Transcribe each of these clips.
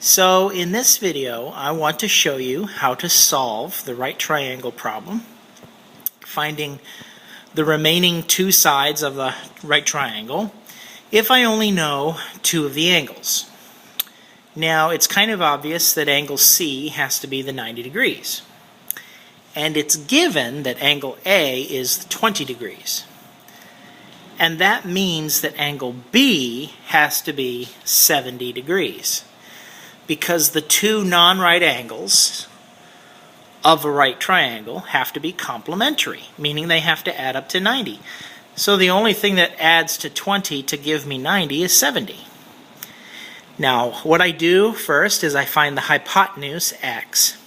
So in this video, I want to show you how to solve the right triangle problem, finding the remaining two sides of the right triangle if I only know two of the angles. Now, it's kind of obvious that angle C has to be the 90 degrees. And it's given that angle A is 20 degrees. And that means that angle B has to be 70 degrees. Because the two non-right angles of a right triangle have to be complementary, meaning they have to add up to 90. So the only thing that adds to 20 to give me 90 is 70. Now, what I do first is I find the hypotenuse x,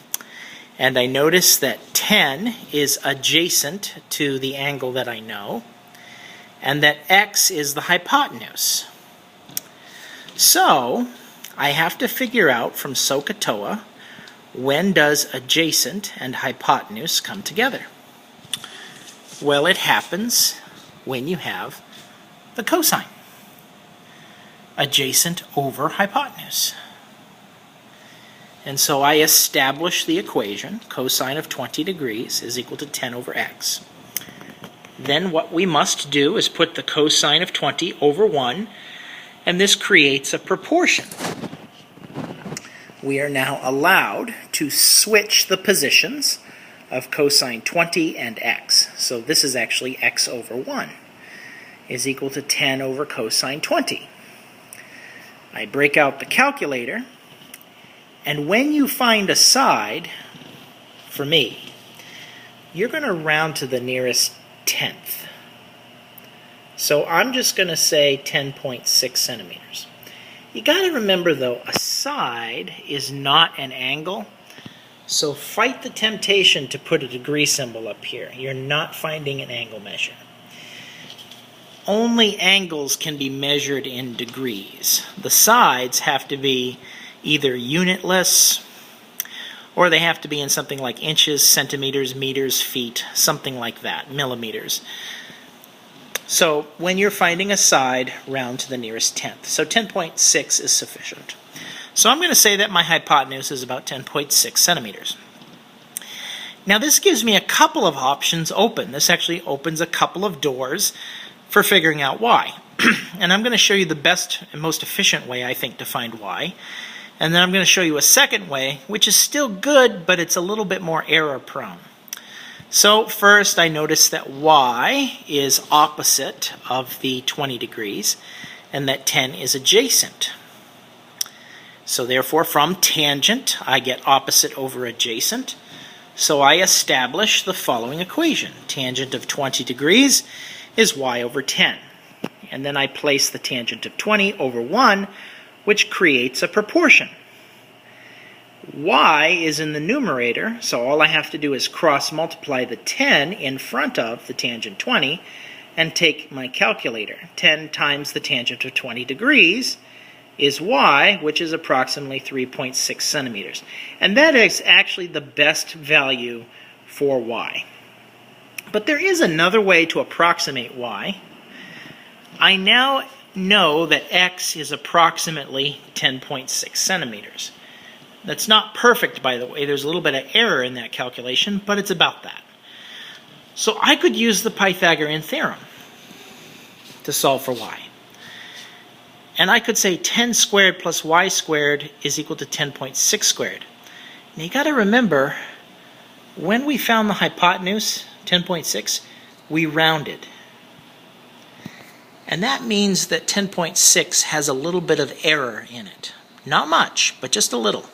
and I notice that 10 is adjacent to the angle that I know, and that x is the hypotenuse. So I have to figure out from SOHCAHTOA, when does adjacent and hypotenuse come together? Well, it happens when you have the cosine. Adjacent over hypotenuse. And so I establish the equation, cosine of 20 degrees is equal to 10 over x. Then what we must do is put the cosine of 20 over 1, and this creates a proportion. We are now allowed to switch the positions of cosine 20 and x. So this is actually x over 1 is equal to 10 over cosine 20. I break out the calculator, and when you find a side, for me, you're going to round to the nearest tenth. So I'm just going to say 10.6 centimeters. You got to remember, though, a side is not an angle, so fight the temptation to put a degree symbol up here. You're not finding an angle measure. Only angles can be measured in degrees. The sides have to be either unitless, or they have to be in something like inches, centimeters, meters, feet, something like that, millimeters. So when you're finding a side, round to the nearest tenth. So 10.6 is sufficient. So I'm going to say that my hypotenuse is about 10.6 centimeters. Now this gives me a couple of options open. This actually opens a couple of doors for figuring out y. And I'm going to show you the best and most efficient way, I think, to find y. And then I'm going to show you a second way, which is still good, but it's a little bit more error-prone. So first, I notice that y is opposite of the 20 degrees, and that 10 is adjacent. So therefore, from tangent, I get opposite over adjacent. So I establish the following equation. Tangent of 20 degrees is y over 10. And then I place the tangent of 20 over 1, which creates a proportion. Y is in the numerator, so all I have to do is cross multiply the 10 in front of the tangent 20 and take my calculator. 10 times the tangent of 20 degrees is y, which is approximately 3.6 centimeters. And that is actually the best value for y. But there is another way to approximate y. I now know that x is approximately 10.6 centimeters. That's not perfect, by the way. There's a little bit of error in that calculation, but it's about that. So I could use the Pythagorean theorem to solve for y. And I could say 10 squared plus y squared is equal to 10.6 squared. Now you got to remember, when we found the hypotenuse, 10.6, we rounded. And that means that 10.6 has a little bit of error in it. Not much, but just a little.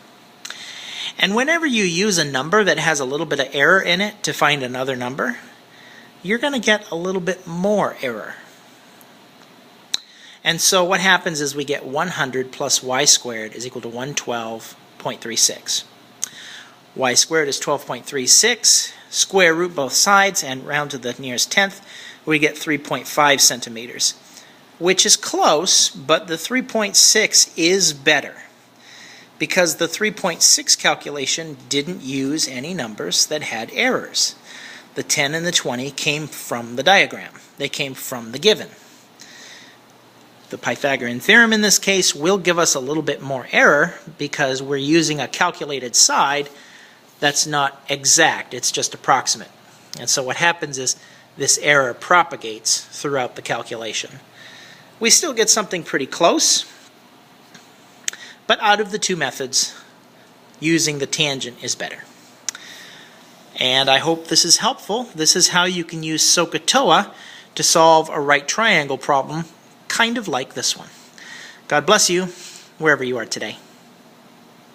And whenever you use a number that has a little bit of error in it to find another number, you're going to get a little bit more error. And so what happens is we get 100 plus y squared is equal to 112.36. Y squared is 12.36. Square root both sides and round to the nearest tenth. We get 3.5 centimeters, which is close, but the 3.6 is better, because the 3.6 calculation didn't use any numbers that had errors. The 10 and the 20 came from the diagram. They came from the given. The Pythagorean theorem in this case will give us a little bit more error because we're using a calculated side that's not exact, it's just approximate. And so what happens is this error propagates throughout the calculation. We still get something pretty close, but out of the two methods, using the tangent is better. And I hope this is helpful. This is how you can use SOHCAHTOA to solve a right triangle problem, kind of like this one. God bless you, wherever you are today.